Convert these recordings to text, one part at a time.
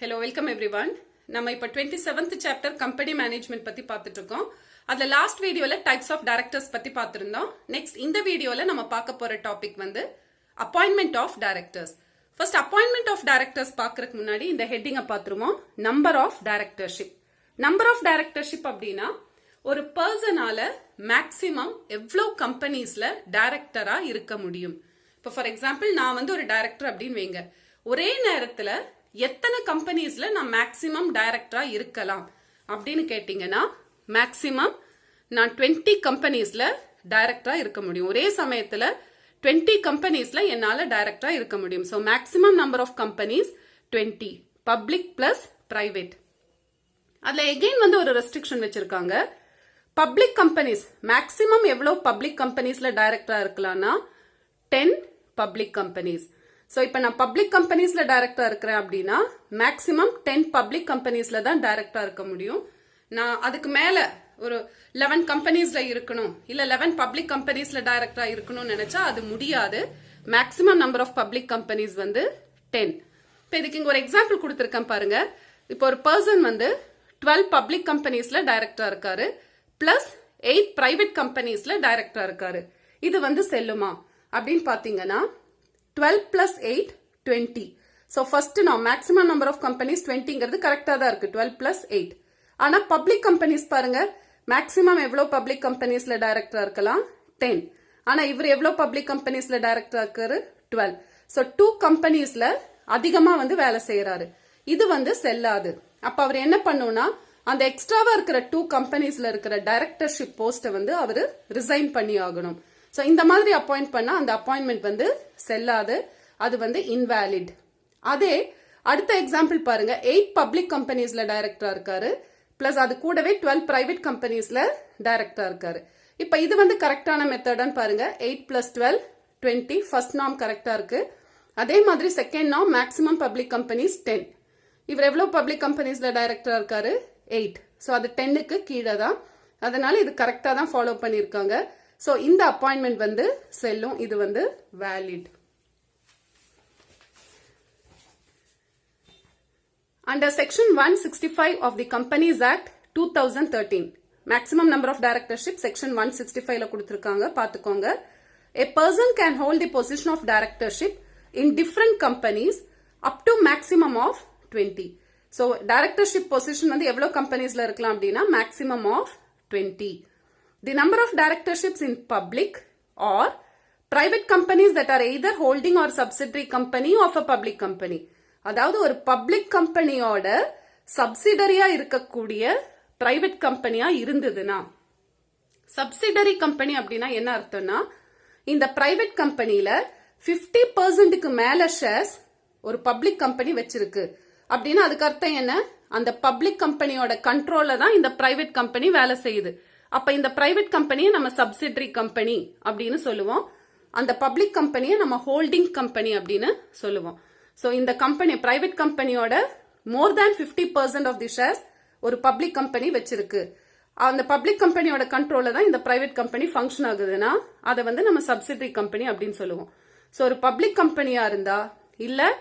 Hello, welcome everyone. நம்ம இப்ப 27th chapter company management பத்தி பார்த்துட்டு இருக்கோம். அதுல லாஸ்ட் வீடியோல டைப்ஸ் ஆஃப் டைரக்டர்ஸ் பத்தி பார்த்திருந்தோம். நெக்ஸ்ட் இந்த வீடியோல நம்ம பார்க்க போற டாபிக் வந்து appointment of directors. First appointment of directors பார்க்கறதுக்கு முன்னாடி இந்த ஹெட்டிங்கை பார்த்துருவோம். Number of directorship. Number of directorship அப்படின்னா ஒரு பர்சனால மேக்சிமம் எவ்வளவு கம்பெனிஸ்ல டைரக்டரா இருக்க முடியும். இப்போ ஃபார் எக்ஸாம்பிள் நான் வந்து ஒரு டைரக்டர் அப்படின்னு வைங்க. ஒரே நேரத்துல எத்தனை கம்பெனிஸ்ல நான் மேக்சிமம் டைரக்டரா இருக்கலாம் அப்படின்னு கேட்டீங்கன்னா மேக்சிமம் நான் 20 கம்பெனிஸ்ல டைரக்டரா இருக்க முடியும். ஒரே சமயத்துல 20 கம்பெனிஸ்ல என்னால டைரக்டரா இருக்க முடியும். So maximum number of companies 20, public plus private. அதுல எகெயின் வந்து ஒரு ரெஸ்ட்ரிக்ஷன் வச்சிருக்காங்க. பப்ளிக் கம்பெனிஸ் மேக்சிமம் எவ்வளவு பப்ளிக் கம்பெனிஸ்ல டைரக்டரா இருக்கலாம்னா 10 பப்ளிக் கம்பெனிஸ். ஸோ இப்போ நான் பப்ளிக் கம்பெனிஸ்ல டைரக்டரா இருக்கிறேன் அப்படின்னா மேக்சிமம் 10 பப்ளிக் கம்பெனிஸ்ல தான் டைரக்டரா இருக்க முடியும். நான் அதுக்கு மேல ஒரு 11 கம்பெனிஸ்ல இருக்கணும் இல்ல 11 பப்ளிக் கம்பெனிஸ்ல டைரக்டரா இருக்கணும்னு நினைச்சா அது முடியாது. Maximum number of public companies வந்து 10. இப்போ இதுக்கு இங்க ஒரு எக்ஸாம்பிள் கொடுத்துருக்கேன் பாருங்க. இப்போ ஒரு பர்சன் வந்து 12 பப்ளிக் கம்பெனிஸ்ல டைரக்டரா இருக்காரு பிளஸ் 8 பிரைவேட் கம்பெனிஸ்ல டைரக்டரா இருக்காரு. இது வந்து செல்லுமா அப்படின்னு பாத்தீங்கன்னா 12 plus 8, 20. So first now maximum number of companies 20ங்கிறது கரெக்டா தான் இருக்கு. 12 plus 8. ஆனா பப்ளிக் கம்பெனிஸ் பாருங்க, மேக்ஸிமம் எவ்வளவு பப்ளிக் கம்பெனிஸ்ல டைரக்டரா இருக்கலாம் 10. ஆனா இவர் எவ்வளவு பப்ளிக் கம்பெனிஸ்ல டைரக்டரா இருக்காரு 12. So 2 கம்பெனிஸ்ல அதிகமா வந்து வேலை செய்யறாரு. இது வந்து செல்லாது. அப்ப அவர் என்ன பண்ணுனா அந்த எக்ஸ்ட்ராவா இருக்கிற 2 கம்பெனிஸ்ல இருக்கிற டைரக்டர்ஷிப் போஸ்ட வந்து அவரு ரிசைன் பண்ணி ஆகணும். ஸோ இந்த மாதிரி அப்பாயிண்ட் பண்ணா அந்த அப்பாயின்மெண்ட் வந்து செல்லாது, அது வந்து இன்வேலிட். அதே அடுத்த எக்ஸாம்பிள் பாருங்க, 8 பப்ளிக் கம்பெனிஸ்ல டைரக்டரா இருக்காரு பிளஸ் அது கூடவே 12 பிரைவேட் கம்பெனிஸ்ல டைரக்டரா இருக்காரு. இப்ப இது வந்து கரெக்டான மெத்தட்னு பாருங்க. 8 plus 12, 20. ஃபர்ஸ்ட் நார்ம் கரெக்டா இருக்கு. அதே மாதிரி second norm maximum public companies 10. இவர் எவ்வளவு பப்ளிக் கம்பெனிஸ்ல டைரக்டரா இருக்காரு 8. ஸோ அது 10க்கு கீழே தான். அதனால இது கரெக்டா தான் ஃபாலோ பண்ணிருக்காங்க. So இந்த அப்பாயின்மெண்ட் வந்து செல்லும், இது வந்து valid. Under section 165 of the Companies Act 2013, maximum number of directorship section 165 ல கொடுத்திருக்காங்க, பாத்துக்கோங்க. A person can hold the position of directorship in different companies up to maximum of 20. So directorship position வந்து எவ்வளவு கம்பெனிஸ்ல இருக்கலாம் அப்படின்னா maximum of 20. The number of directorships in public or private companies that are either holding or subsidiary company of a public company. அதாவது ஒரு public கம்பெனியோட சப்சிடரியா இருக்கக்கூடிய private கம்பெனியா இருந்ததுன்னா, சப்சிடரி கம்பெனி அப்படின்னா என்ன அர்த்தம்னா இந்த பிரைவேட் கம்பெனில 50%க்கு மேல ஷேர்ஸ் ஒரு பப்ளிக் கம்பெனி வச்சிருக்கு அப்படின்னா அதுக்கு அர்த்தம் என்ன, அந்த பப்ளிக் கம்பெனியோட கண்ட்ரோல்ல தான் இந்த பிரைவேட் கம்பெனி வேலை செய்யுது. அப்ப இந்த பிரைவேட் கம்பெனியை நம்ம சப்சிடரி கம்பெனி அப்படின்னு சொல்லுவோம். அந்த பப்ளிக் கம்பெனியை நம்ம ஹோல்டிங் கம்பெனி அப்படின்னு சொல்லுவோம். சோ இந்த கம்பெனி பிரைவேட் கம்பெனியோட மோர் தேன் 50% ஆஃப் தி ஷேர்ஸ் ஒரு பப்ளிக் கம்பெனி வச்சிருக்கு. அந்த பப்ளிக் கம்பெனியோட கண்ட்ரோல்ல தான் இந்த பிரைவேட் கம்பெனி ஃபங்க்ஷன் ஆகுதுன்னா அதை வந்து நம்ம சப்சிடரி கம்பெனி அப்படின்னு சொல்லுவோம். சோ ஒரு பப்ளிக் கம்பெனியா இருந்தா இல்ல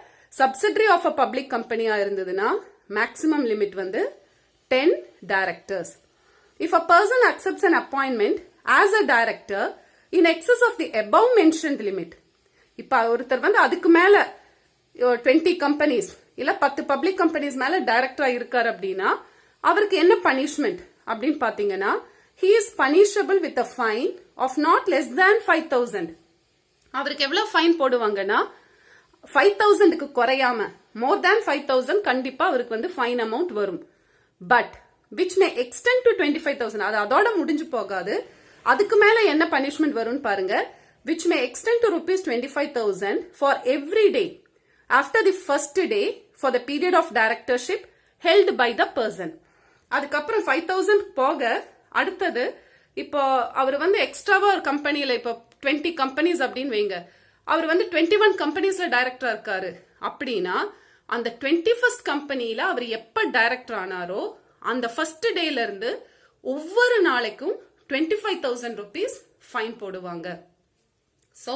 சப்சிடரி ஆஃப் அ பப்ளிக் கம்பெனியா இருந்ததுன்னா மேக்ஸிமம் லிமிட் வந்து 10 directors. If a person accepts an appointment as a director in excess of the above mentioned limit, இப்ப ஒருத்தர் வந்து அதுக்கு மேல 20 கம்பெனிஸ் இல்ல 10 பப்ளிக் கம்பெனிஸ் மேல டைரக்டரா இருக்காரு அப்படின்னா அவருக்கு என்ன பனிஷ்மெண்ட் அப்படின்னு பாத்தீங்கன்னா he is punishable with a fine of not less than 5,000. அவருக்கு எவ்வளவு ஃபைன் போடுவாங்கன்னா 5,000க்கு குறையாம more than 5,000 கண்டிப்பா அவருக்கு வந்து ஃபைன் அமௌண்ட் வரும். But which may extend to 25,000. அது அதோட முடிஞ்சு போகாது. அதுக்கு மேல என்ன பனிஷ்மெண்ட் வரும்னு பாருங்க. which may extend to rupees 25,000 for every day after the first day for the period of directorship held by the person. அதுக்கப்புறம் 5,000 போக அடுத்தது இப்போ அவர் வந்து எக்ஸ்ட்ராவா ஒரு கம்பெனியில இப்போ 20 கம்பெனிஸ் அப்படின்னு வைங்க, அவர் வந்து 21 கம்பெனிஸ்ல டைரக்டரா இருக்காரு அப்படின்னா அந்த 21st கம்பெனியில அவர் எப்ப டைரக்டர் ஆனாரோ அந்த ஃபர்ஸ்ட் டேல இருந்து ஒவ்வொரு நாளைக்கும் 25,000 rupees ஃபைன் போடுவாங்க. சோ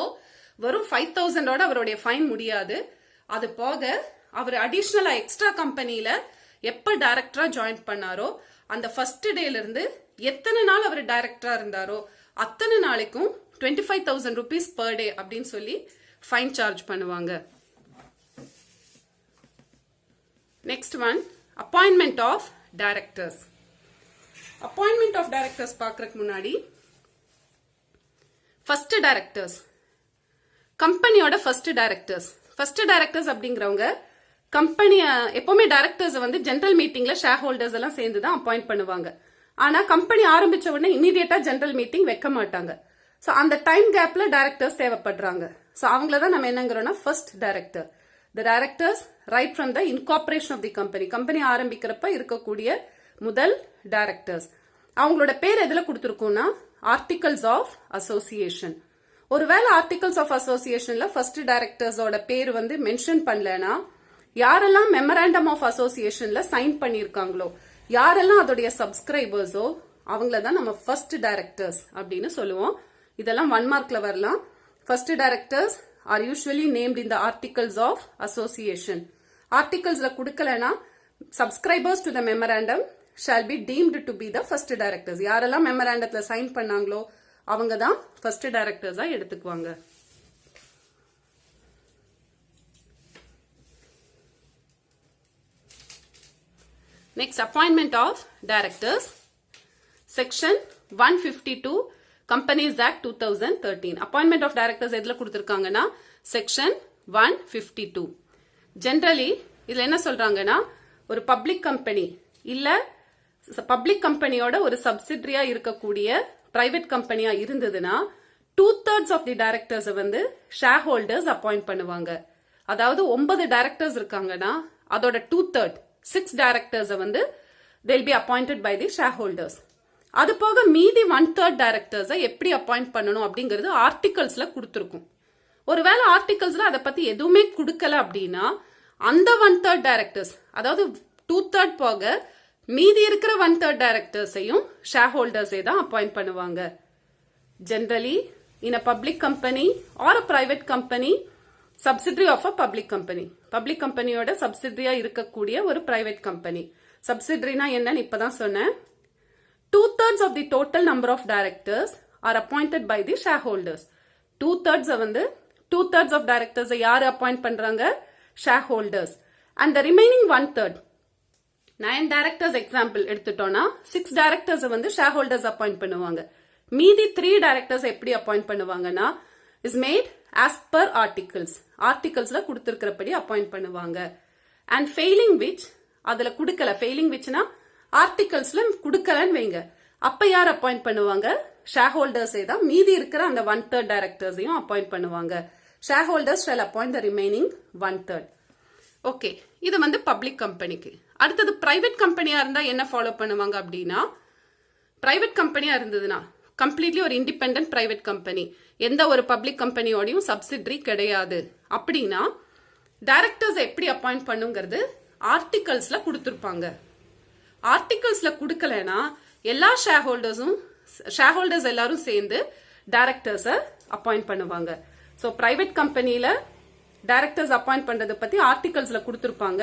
வெறும் 5,000ஓட அவருடைய ஃபைன் முடியாது. அது போக அவர் அடிஷ்னலா எக்ஸ்ட்ரா கம்பெனில எப்ப டைரக்டரா ஜாயின் பண்ணாரோ அந்த ஃபர்ஸ்ட் டேல இருந்து எத்தனை நாள் அவர் டைரக்டரா இருந்தாரோ அத்தனை நாளைக்கும் 25,000 rupees per day அப்படின்னு சொல்லி ஃபைன் சார்ஜ் பண்ணுவாங்க. Next one, appointment of directors. Appointment of directors பார்க்கறதுக்கு முன்னாடி ஃபர்ஸ்ட் டைரக்டர்ஸ், கம்பெனியோட ஃபர்ஸ்ட் டைரக்டர்ஸ் அப்படிங்கிறவங்க கம்பெனி எப்பவுமே டைரக்டர்ஸ் வந்து ஜெனரல் மீட்டிங்ல ஷேர் ஹோல்டர்ஸ் எல்லாம் சேர்ந்து தான் அப்பாயிண்ட் பண்ணுவாங்க. ஆனா கம்பெனி ஆரம்பிச்ச உடனே இமீடியட்டா ஜெனரல் மீட்டிங் வைக்க மாட்டாங்க. ஸோ அந்த டைம் கேப்ல டைரக்டர்ஸ் தேவைப்படுறாங்க. ஸோ அவங்கள தான் நம்ம என்னங்கிறோம்னா first director. The directors right from the incorporation of the company ஆரம்பிக்கிறப்ப இருக்கக்கூடிய முதல் டைரக்டர்ஸ். அவங்களோட பேர் எதுல கொடுத்துருக்கோம்னா ஆர்டிகல்ஸ் ஆஃப் அசோசியேஷன். ஒருவேளை ஆர்டிகல்ஸ் ஆஃப் அசோசியேஷன்ல ஃபர்ஸ்ட் டைரக்டர்ஸோட பேர் வந்து மென்ஷன் பண்ணலனா யாரெல்லாம் மெமராண்டம் ஆஃப் அசோசியேஷன்ல சைன் பண்ணிருக்காங்களோ, யாரெல்லாம் அதோடைய சப்ஸ்கிரைபர்ஸோ அவங்கள தான் நம்ம ஃபர்ஸ்ட் டைரக்டர்ஸ் அப்படின்னு சொல்லுவோம். இதெல்லாம் 1 மார்க்ல வரலாம். First directors are usually named in the articles of association. ஆர்டிகல்ஸ்ல கொடுக்கலனா subscribers to the memorandum shall be deemed to be the first directors. யாரெல்லாம் மெமராண்டத்துல சைன் பண்ணாங்களோ அவங்க தான் ஃபர்ஸ்ட் டைரக்டர்ஸா எடுத்துக்குவாங்க. Next, appointment of directors. Section 152 companies act 2013. Appointment of directors எதுல கொடுத்திருக்காங்கன்னா செக்ஷன் 152. ஜெனரலி இதுல என்ன சொல்றாங்கன்னா, ஒரு பப்ளிக் கம்பெனி இல்ல பப்ளிக் கம்பெனியோட ஒரு சப்சிடரியா இருக்கக்கூடிய பிரைவேட் கம்பெனியா இருந்ததுன்னா 2/3 ஆஃப் தி டைரக்டர்ஸ் வந்து ஷேர் ஹோல்டர்ஸ் அப்பாயிண்ட் பண்ணுவாங்க. அதாவது 9 டைரக்டர்ஸ் இருக்காங்கன்னா அதோட 2/3 6 டைரக்டர்ஸ் வந்து they'll be appointed by the shareholders. அது போக மீதி 1/3 டைரக்டர்ஸ் எப்படி அப்பாயிண்ட் பண்ணணும் அப்படிங்கிறது ஆர்டிகல்ஸ்ல கொடுத்துருக்கும். ஒருவேளை ஆர்டிகல்ஸ்ல அதை பத்தி எதுவுமே கொடுக்கல அப்படின்னா அந்த 1/3 டைரக்டர்ஸ், அதாவது 2/3 போக மீதி இருக்கிற 1/3 டைரக்டர்ஸையும் ஷேர் ஹோல்டர்ஸே தான் அப்பாயிண்ட் பண்ணுவாங்க. Generally in a public company or a private company subsidiary of a public company, public கம்பெனியோட சப்சிடரியா இருக்கக்கூடிய ஒரு பிரைவேட் கம்பெனி. சப்சிடரினா என்னன்னு இப்பதான் சொன்னேன். 2/3 of the total number of directors are appointed by the shareholders. 2/3 வந்து 2/3 of directors யாரு அப்பாயிண்ட் பண்றாங்க? shareholders. And the remaining 1/3 9 directors example எடுத்துட்டோம்னா 6 directors வந்து shareholders அப்பாயிண்ட் பண்ணுவாங்க. மீதி 3 directors எப்படி அப்பாயிண்ட் பண்ணுவாங்கன்னா is made as per articles. ஆர்டிகல்ஸ்ல கொடுத்திருக்கிறபடி அப்பாயிண்ட் பண்ணுவாங்க. And failing which, அதுல கொடுக்கல, failing whichனா ஆர்டிகல்ஸ்ல கொடுக்கலன்னு வைங்க, அப்ப யார் அப்பாயிண்ட் பண்ணுவாங்க? ஷேர் ஹோல்டர்ஸே தான் மீதி இருக்கிற அந்த 1/3 டைரக்டர்ஸையும் அப்பாயிண்ட் பண்ணுவாங்க. Shareholders shall appoint the remaining 1/3. Okay, இது வந்து பப்ளிக் கம்பெனிக்கு. அடுத்தது பிரைவேட் கம்பெனியா இருந்தா என்ன ஃபாலோ பண்ணுவாங்க அப்படின்னா, பிரைவேட் கம்பெனியா இருந்ததுன்னா கம்ப்ளீட்லி ஒரு இண்டிபெண்டன்ட் பிரைவேட் கம்பெனி, எந்த ஒரு பப்ளிக் கம்பெனியோடையும் சப்சிடரி கிடையாது அப்படின்னா டைரக்டர்ஸ் எப்படி அப்பாயிண்ட் பண்ணுங்கிறது ஆர்டிகல்ஸ்ல கொடுத்துருப்பாங்க. ஆர்டிகல்ஸ்ல கொடுக்கலனா எல்லா ஷேர் ஹோல்டர்ஸ் எல்லாரும் சேர்ந்து டைரக்டர்ஸை அப்பாயிண்ட் பண்ணுவாங்க. ஸோ பிரைவேட் கம்பெனியில டைரக்டர்ஸ் அப்பாயிண்ட் பண்றதை பத்தி ஆர்டிகல்ஸ்ல கொடுத்துருப்பாங்க.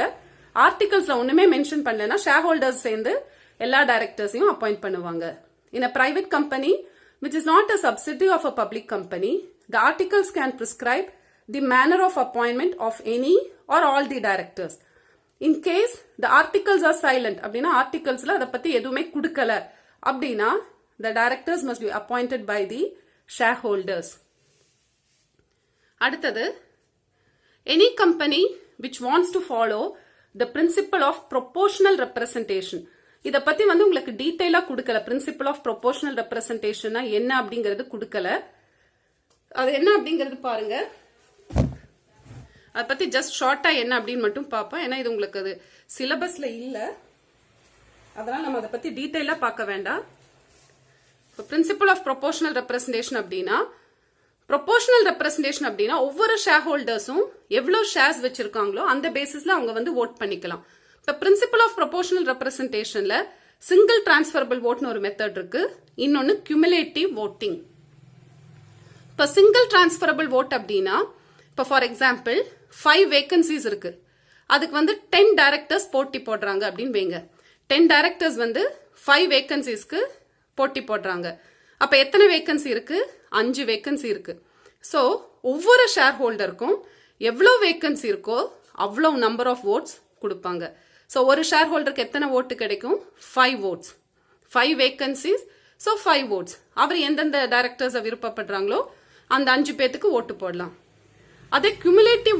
ஆர்டிகல்ஸ்ல ஒண்ணுமே மென்ஷன் பண்ணலனா ஷேர் ஹோல்டர்ஸ் சேர்ந்து எல்லா டைரக்டர்ஸையும் அப்பாயிண்ட் பண்ணுவாங்க. In a private company which is not a subsidiary of a public company, the articles can prescribe the manner of appointment of any or all the directors. In case the articles are silent அப்படின்னா ஆர்டிகல்ஸ்ல அதை பத்தி எதுவுமே கொடுக்கல அப்படின்னா the directors must be appointed by the shareholders. அடுத்தது, any company which wants to follow the principle of proportional representation. இத பத்தி வந்து உங்களுக்கு டீடைலா கொடுக்கல. பிரின்சிபல் ஆஃப் ப்ரொபோர்ஷனல் ரெப்ரசன்டேஷன் என்ன அப்படிங்கிறது கொடுக்கல. அது என்ன அப்படிங்கிறது பாருங்க. அதை பத்தி ஜஸ்ட் ஷார்ட்டா என்ன அப்படின்னு மட்டும் பார்ப்போம். ஏன்னா இது உங்களுக்கு அது சிலபஸ்ல இல்ல, அதனால நம்ம அதை பத்தி டீடைலா பார்க்க வேண்டாம். பிரின்சிபல் ஆஃப் ப்ரொபோர்ஷனல் ரெப்ரசன்டேஷன் அப்படின்னா, ப்ரொபோர்ஷனல் ரெப்ரசன்டேஷன் அப்படின்னா ஒவ்வொரு ஷேர் ஹோல்டர்ஸும் எவ்வளவு ஷேர்ஸ் வச்சிருக்காங்களோ அந்த பேசிஸ்ல அவங்க வந்து ஓட் பண்ணிக்கலாம். இப்ப பிரின்சிபல் ஆஃப் ப்ரொபோர்ஷனல் ரெப்ரசன்டேஷன்ல சிங்கிள் டிரான்ஸ்ஃபரபிள் ஓட்னு ஒரு மெத்தட் இருக்கு, இன்னொன்னு கியூமுலேட்டிவ் ஓட்டிங். இப்ப சிங்கிள் டிரான்ஸ்ஃபரபிள் ஓட் அப்படின்னா, இப்ப ஃபார் எக்ஸாம்பிள் 5 வேகன்சிஸ் இருக்கு. அதுக்கு வந்து 10 டைரக்டர்ஸ் போட்டி போடுறாங்க அப்படின்னு வைங்க. 10 டைரக்டர்ஸ் வந்து 5 வேகன்சிஸ்க்கு போட்டி போடுறாங்க. அப்ப எத்தனை வேகன்சி இருக்கு? 5 வேகன்சி இருக்கு. ஸோ ஒவ்வொரு ஷேர் ஹோல்டருக்கும் எவ்வளோ வேகன்சி இருக்கோ அவ்வளோ நம்பர் ஆஃப் ஓட்ஸ் கொடுப்பாங்க. ஸோ ஒரு ஷேர் ஹோல்டருக்கு எத்தனை ஓட்டு கிடைக்கும்? 5 ஓட்ஸ். 5 vacancies, so 5 votes. அவர் எந்தெந்த டைரக்டர்ஸை விருப்பப்படுறாங்களோ அந்த 5 பேத்துக்கு ஓட்டு போடலாம். அதே கியூமுலேட்டிவ்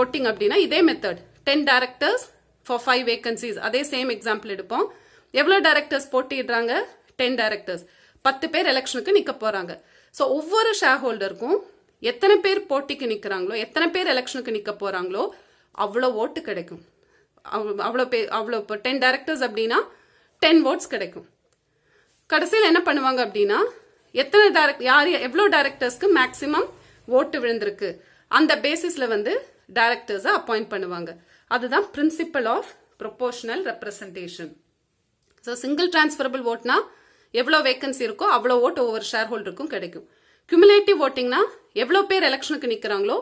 ஓட்டிங் அப்படின்னா இதே மெத்தட். 10 directors for 5 vacancies. அதே சேம் எக்ஸாம்பிள் எடுப்போம். எவ்வளோ டைரக்டர்ஸ் போட்டிடுறாங்க? 10 டைரக்டர்ஸ். 10 பேர் எலெக்ஷனுக்கு நிற்க போறாங்க. ஸோ ஒவ்வொரு ஷேர் ஹோல்டருக்கும் எத்தனை பேர் போட்டிக்கு நிற்கிறாங்களோ, எத்தனை பேர் எலெக்ஷனுக்கு நிற்க போறாங்களோ அவ்வளோ ஓட்டு கிடைக்கும். அவ்வளோ இப்போ 10 டைரக்டர்ஸ் அப்படின்னா 10 ஓட்ஸ் கிடைக்கும். கடைசியில் என்ன பண்ணுவாங்க அப்படின்னா யார் எவ்வளோ டைரக்டர்ஸ்க்கு மேக்சிமம் ஓட்டு விழுந்திருக்கு அந்த பேசிஸ்ல வந்து டைரக்டர்ஸை அப்பாயிண்ட் பண்ணுவாங்க. அதுதான் principle of proportional representation. So single transferable ஓட்னா எவ்வளோ வேகன்சி இருக்கோ அவ்வளோ ஓட்டு ஒவ்வொரு ஷேர் ஹோல்டருக்கும் கிடைக்கும். கியூமுலேட்டிவ் ஓட்டிங்னா எவ்வளோ பேர் எலெக்ஷனுக்கு நிற்கிறாங்களோ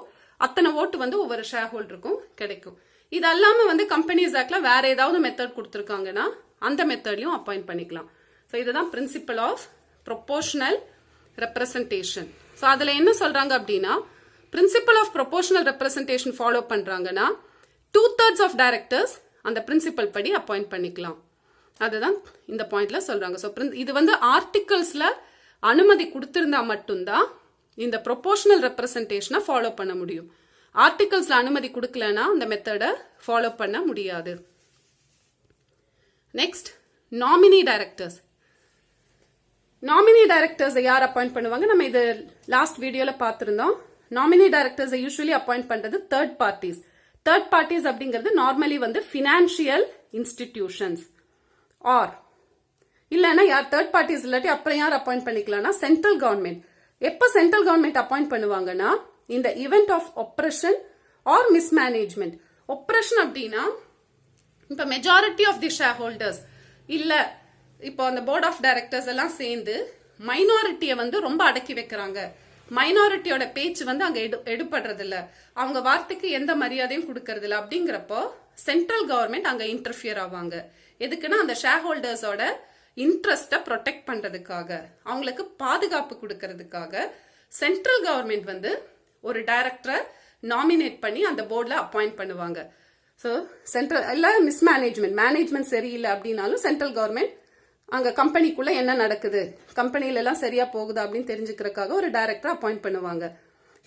அத்தனை ஓட்டு வந்து ஒவ்வொரு ஷேர் ஹோல்டருக்கும் கிடைக்கும். இது அல்லாம வந்து கம்பெனிஸ் ஆக்ட்ல வேற ஏதாவது மெத்தட் கொடுத்துருக்காங்கன்னா அந்த மெத்தட்லயும் அப்பாயிண்ட் பண்ணிக்கலாம். ஸோ இதுதான் principle of proportional representation. So அதுல என்ன சொல்றாங்க அப்படின்னா principle of proportional representation follow பண்றாங்கன்னா 2/3 ஆஃப் டைரக்டர்ஸ் அந்த பிரின்சிபல் படி அப்பாயிண்ட் பண்ணிக்கலாம். அதுதான் இந்த பாயிண்ட்ல சொல்றாங்க. ஸோ இது வந்து ஆர்டிகல்ஸ்ல அனுமதி கொடுத்திருந்தா மட்டும்தான் இந்த ப்ரொபோர்ஷனல் ரெப்ரசன்டேஷனை ஃபாலோ பண்ண முடியும். ஆர்டிகல்ஸ்ல அனுமதி கொடுக்கலனா அந்த மெத்தடை ஃபாலோ பண்ண முடியாது. Next, nominee directors. Nominee directors யார் அப்பாயிண்ட் பண்ணுவாங்க? நம்ம இது லாஸ்ட் வீடியோல பார்த்திருந்தோம். நாமினி டைரக்டர்ஸ் யூசுவலி அப்பாயிண்ட் பண்றது தேர்ட் பார்ட்டிஸ். தேர்ட் பார்ட்டிஸ் அப்படிங்கிறது நார்மலி வந்து ஃபினான்ஷியல் இன்ஸ்டிடியூஷன்ஸ் ஆர் இல்லைன்னா யார் தேர்ட் பார்ட்டிஸ் இல்லாட்டி அப்புறம் யார் அப்பாயிண்ட் பண்ணிக்கலாம்னா சென்ட்ரல் கவர்மெண்ட். எப்ப சென்ட்ரல் கவர்மெண்ட் அப்பாயிண்ட் பண்ணுவாங்கன்னா இந்த event of oppression or mismanagement. Oppression அப்படின்னா இப்ப majority of the shareholders இல்ல இப்போ அந்த போர்ட் ஆஃப் டைரக்டர்ஸ் எல்லாம் சேர்ந்து மைனாரிட்டியை வந்து ரொம்ப அடக்கி வைக்கிறாங்க. மைனாரிட்டியோட பேச்சு வந்து அங்க எடுபடுறது இல்ல, அவங்க வார்த்தைக்கு எந்த மரியாதையும் கொடுக்கறது இல்ல. அப்படிங்கிறப்போ சென்ட்ரல் கவர்மெண்ட் அங்க இன்டர்ஃபியர் ஆவாங்க. எதுக்குன்னா அந்த ஷேர் ஹோல்டர்ஸோட இன்ட்ரெஸ்ட ப்ரொடெக்ட் பண்றதுக்காக, அவங்களுக்கு பாதுகாப்பு கொடுக்கறதுக்காக சென்ட்ரல் கவர்மெண்ட் வந்து ஒரு டைரக்டரை நாமினேட் பண்ணி அந்த போர்டில் அப்பாயிண்ட் பண்ணுவாங்க. ஸோ சென்ட்ரல் இல்ல மேனேஜ்மெண்ட் சரியில்லை அப்படின்னாலும் சென்ட்ரல் கவர்மெண்ட் அங்க கம்பெனிக்குள்ள என்ன நடக்குது, கம்பெனில எல்லாம் சரியா போகுது அப்படின்னு தெரிஞ்சுக்கிறதுக்காக ஒரு டைரக்டர் அப்பாயிண்ட் பண்ணுவாங்க.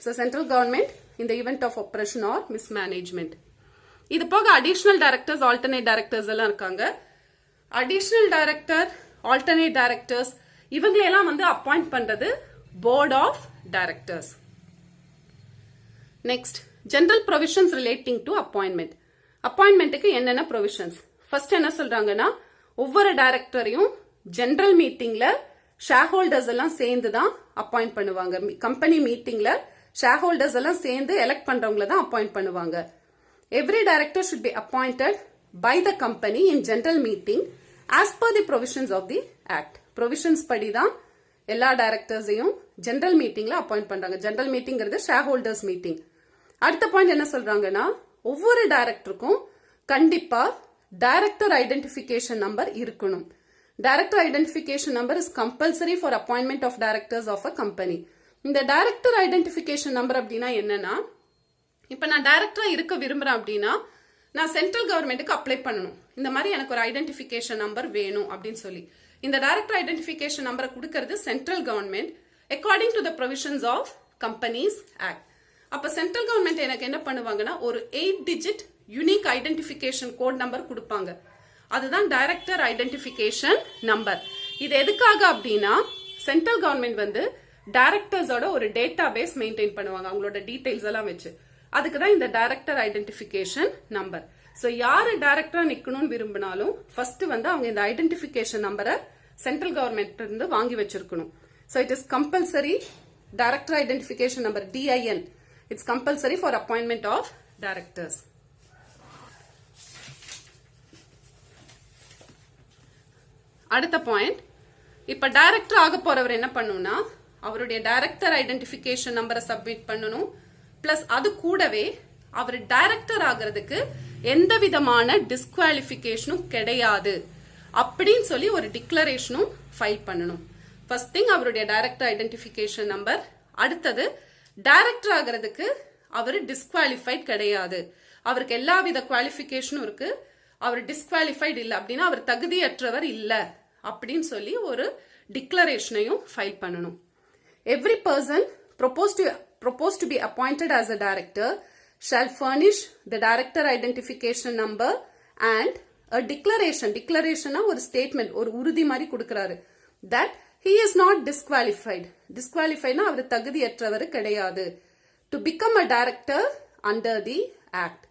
ஸோ சென்ட்ரல் கவர்மெண்ட் இந்த event of operation or mismanagement. இது போக அடிஷனல் டைரக்டர்ஸ், ஆல்டர்னேட் டைரக்டர்ஸ் எல்லாம் இருக்காங்க. அடிஷனல் டைரக்டர், ஆல்டர்னேட் டைரக்டர்ஸ் இவங்களெல்லாம் வந்து அப்பாயிண்ட் பண்றது board of directors. Next, general provisions relating to appointment. அப்பாயின்மெண்ட்டுக்கு என்னென்ன ப்ரொவிஷன்ஸ்? ஃபர்ஸ்ட் என்ன சொல்றாங்கன்னா ஒவ்வொரு டைரக்டரையும் ஜெனரல் மீட்டிங்ல ஷேர் ஹோல்டர்ஸ் எல்லாம் சேர்ந்து தான் அப்பாயிண்ட் பண்ணுவாங்க. கம்பெனி மீட்டிங்ல ஷேர் ஹோல்டர்ஸ் எல்லாம் சேர்ந்து எலெக்ட் பண்றவங்கள தான் அப்பாயிண்ட் பண்ணுவாங்க. Every director should be appointed by the company in general meeting as per the provisions of the act. provisions படி தான் எல்லா டைரக்டர்ஸையும் ஜெனரல் மீட்டிங்ல அப்பாயிண்ட் பண்றாங்க. ஜெனரல் மீட்டிங்கிறது ஷேர் ஹோல்டர்ஸ் மீட்டிங். அடுத்த பாயிண்ட் என்ன சொல்றாங்கன்னா ஒவ்வொரு டைரக்டருக்கும் கண்டிப்பா டைரக்டர் ஐடென்டிபிகேஷன் நம்பர் இருக்கணும். Director identification number is compulsory for appointment of directors of a company. இந்த டைரக்டர் ஐடென்டிபிகேஷன் நம்பர் அப்படின்னா என்னன்னா, இப்ப நான் டைரக்டரா இருக்க விரும்புறேன் அப்படின்னா நான் சென்ட்ரல் கவர்மெண்ட்டுக்கு அப்ளை பண்ணணும். இந்த மாதிரி எனக்கு ஒரு ஐடென்டிபிகேஷன் நம்பர் வேணும் அப்படின்னு சொல்லி இந்த டைரக்டர் ஐடென்டிபிகேஷன் நம்பரை கொடுக்கறது central government according to the provisions of companies act. அப்ப சென்ட்ரல் கவர்மெண்ட் எனக்கு என்ன பண்ணுவாங்கன்னா ஒரு 8 digit unique identification code number கொடுப்பாங்க. அதுதான் டைரக்டர் ஐடென்டிபிகேஷன் நம்பர். இது எதுக்காக அப்படின்னா சென்ட்ரல் கவர்மெண்ட் வந்து டைரக்டர்ஸோட ஒரு டேட்டா பேஸ் மெயின்டைன் பண்ணுவாங்க அவங்களோட டீடைல்ஸ் எல்லாம் வச்சு. அதுக்கு தான் இந்த டைரக்டர் ஐடென்டிபிகேஷன் நம்பர். சோ யாரு டைரக்டரா நிக்கணும்னு விரும்பினாலும் ஃபர்ஸ்ட் வந்து அவங்க இந்த ஐடென்டிபிகேஷன் நம்பரை சென்ட்ரல் கவர்மெண்ட் இருந்து வாங்கி வச்சிருக்கணும். So it is compulsory. Director identification number DIN it's compulsory for appointment of directors. அடுத்த பாயிண்ட், இப்ப டைரக்டர் ஆக போறவர் என்ன பண்ணணும்னா அவருடைய டைரக்டர் ஐடென்டிபிகேஷன் நம்பரை சப்மிட் பண்ணணும். பிளஸ் அது கூடவே அவர் டைரக்டர் ஆகிறதுக்கு எந்த விதமான டிஸ்குவாலிஃபிகேஷனும் கிடையாது அப்படின்னு சொல்லி ஒரு டிக்ளரேஷனும் ஃபைல் பண்ணணும். ஃபர்ஸ்ட் திங் அவருடைய டைரக்டர் ஐடென்டிஃபிகேஷன் நம்பர். அடுத்தது டைரக்டர் ஆகிறதுக்கு அவர் டிஸ்குவாலிஃபைட் கிடையாது, அவருக்கு எல்லா வித குவாலிஃபிகேஷனும் இருக்கு, அவர் டிஸ்குவாலிஃபைட் இல்லை அப்படின்னா அவர் தகுதியற்றவர் இல்லை அப்படின்னு சொல்லி ஒரு டிக்ளரேஷனையும் ஃபைல் பண்ணணும். Every person proposed to be appointed as a director shall furnish the director identification number and a declaration ஒரு statement, ஒரு உறுதி மாதிரி கொடுக்கிறாரு that he is not disqualified அவர் தகுதியற்றவர் கிடையாது to become a director under the act.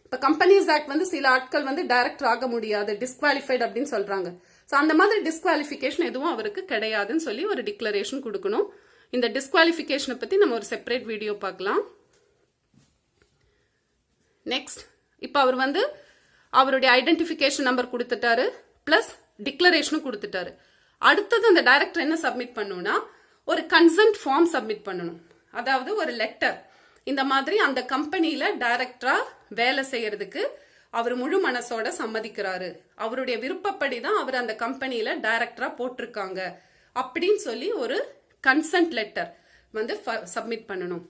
இப்ப companies act வந்து சில ஆட்கள் வந்து டைரக்டர் ஆக முடியாது, டிஸ்குவாலிஃபைட் அப்படின்னு சொல்றாங்க. சோ அந்த மாதிரி டிஸ்குவாலிஃபிகேஷன் எதுவும் அவருக்கு கிடையாதுன்னு சொல்லி ஒரு டிக்ளரேஷன் கொடுக்கணும். இந்த டிஸ்குவாலிஃபிகேஷனை பத்தி நம்ம ஒரு செப்பரேட் வீடியோ பார்க்கலாம். நெக்ஸ்ட், இப்ப அவர் வந்து அவருடைய ஐடென்டிஃபிகேஷன் நம்பர் கொடுத்துட்டாரு, பிளஸ் டிக்ளரேஷனும் கொடுத்துட்டாரு. அடுத்தது அந்த டைரக்டர் என்ன சப்மிட் பண்ணணும்னா ஒரு கன்சென்ட் ஃபார்ம் சப்மிட் பண்ணணும். அதாவது ஒரு லெட்டர், இந்த மாதிரி அந்த கம்பெனியில டைரக்டரா வேலை செய்யறதுக்கு அவர் முழு மனசோட சம்மதிக்கிறாரு, அவருடைய விருப்பப்படி தான் அவர் அந்த கம்பெனியில டைரக்டரா போட்டிருக்காங்க அப்படின்னு சொல்லி ஒரு கன்சென்ட் லெட்டர் வந்து சப்மிட் பண்ணணும்.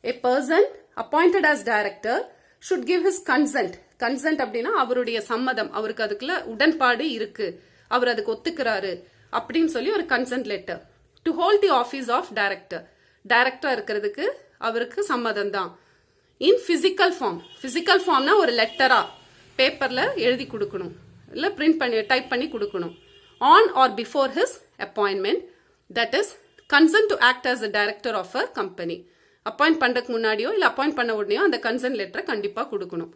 A person appointed as director should give his consent. Consent அப்படின்னா அவருடைய சம்மதம், அவருக்கு அதுக்குள்ள உடன்பாடு இருக்கு, அவர் அதுக்கு ஒத்துக்கிறாரு அப்படின்னு சொல்லி ஒரு consent letter. To hold the office of director, டைரக்டரா இருக்கிறதுக்கு அவருக்கு சம்மதம் தான். இன் பிசிக்கல் ஃபார்ம்னா ஒரு லெட்டரா பேப்பர்ல எழுதி கொடுக்கணும், இல்ல பிரிண்ட் பண்ணி டைப் பண்ணி கொடுக்கணும். On or before his appointment, that is consent to act as a director of a company. Appoint பண்றதுக்கு முன்னாடியோ இல்ல அப்பாயிண்ட் பண்ண உடனேயோ அந்த கன்சென்ட் லெட்டரை கண்டிப்பா கொடுக்கணும்.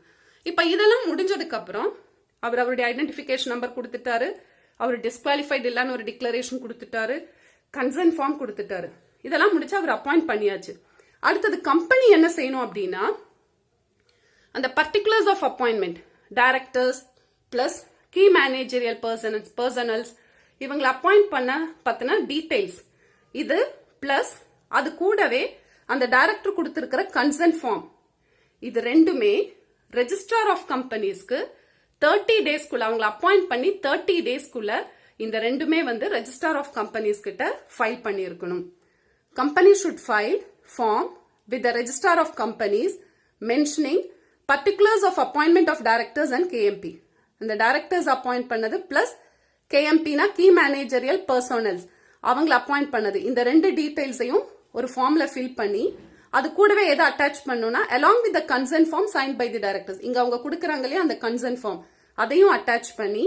இப்ப இதெல்லாம் முடிஞ்சதுக்கு அப்புறம் அவர் அவருடைய ஐடென்டிஃபிகேஷன் நம்பர் கொடுத்துட்டாரு, அவர் டிஸ்குவாலிஃபைட் இல்லன்னு ஒரு டிக்ளரேஷன் கொடுத்துட்டாரு, கன்சென்ட் ஃபார்ம் கொடுத்துட்டாரு. இதெல்லாம் முடிச்சு அவர் அப்பாயிண்ட் பண்ணியாச்சு. அடுத்தது கம்பெனி என்ன செய்யணும் அப்படின்னா அந்த particulars of appointment, directors plus key managerial personnels இவங்களை அப்பாயிண்ட் பண்ண பத்தின டீடைல்ஸ் இது பிளஸ் அது கூடவே அந்த டைரக்டர் கொடுத்திருக்கிற கன்சென்ட் ஃபார்ம், இது ரெண்டுமே ரெஜிஸ்ட்ரார் ஆஃப் கம்பெனிஸ்க்கு 30 டேஸ்க்குள்ள அவங்களை அப்பாயிண்ட் பண்ணி 30 டேஸ்க்குள்ள இந்த ரெண்டுமே வந்து ரெஜிஸ்ட்ரார் ஆஃப் கம்பெனிஸ் கிட்ட ஃபைல் பண்ணியிருக்கணும். Company should file form with the registrar of companies mentioning particulars of appointment of directors and KMP. அந்த டைரக்டர்ஸ் அப்பாயிண்ட் பண்ணது பிளஸ் கேஎம்பினா கீ மேனேஜரியல் பர்சனல்ஸ் அவங்களை அப்பாயிண்ட் பண்ணது, இந்த ரெண்டு டீடைல்ஸையும் ஒரு ஃபார்ம்ல ஃபில் பண்ணி அது கூடவே எதை அட்டாச் பண்ணணும்னா along with the consent form signed by the directors, இங்க அவங்க கொடுக்கறாங்க இல்லையா அந்த consent form, அதையும் அட்டாச் பண்ணி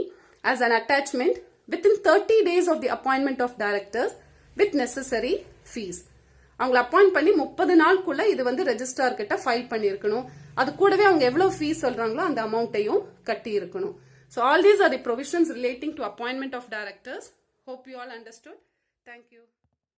as an attachment within 30 days of the appointment of directors with necessary fees. அவங்களை அப்பாயிண்ட் பண்ணி 30 நாளுக்குள்ள இது வந்து ரெஜிஸ்ட்ரார் கிட்ட ஃபைல் பண்ணியிருக்கணும். அது கூடவே அவங்க எவ்வளவு ஃபீஸ் சொல்றாங்களோ அந்த அமௌண்ட்டையும் கட்டி இருக்கணும். So all these are the provisions relating to appointment of directors. Hope you all understood. Thank you.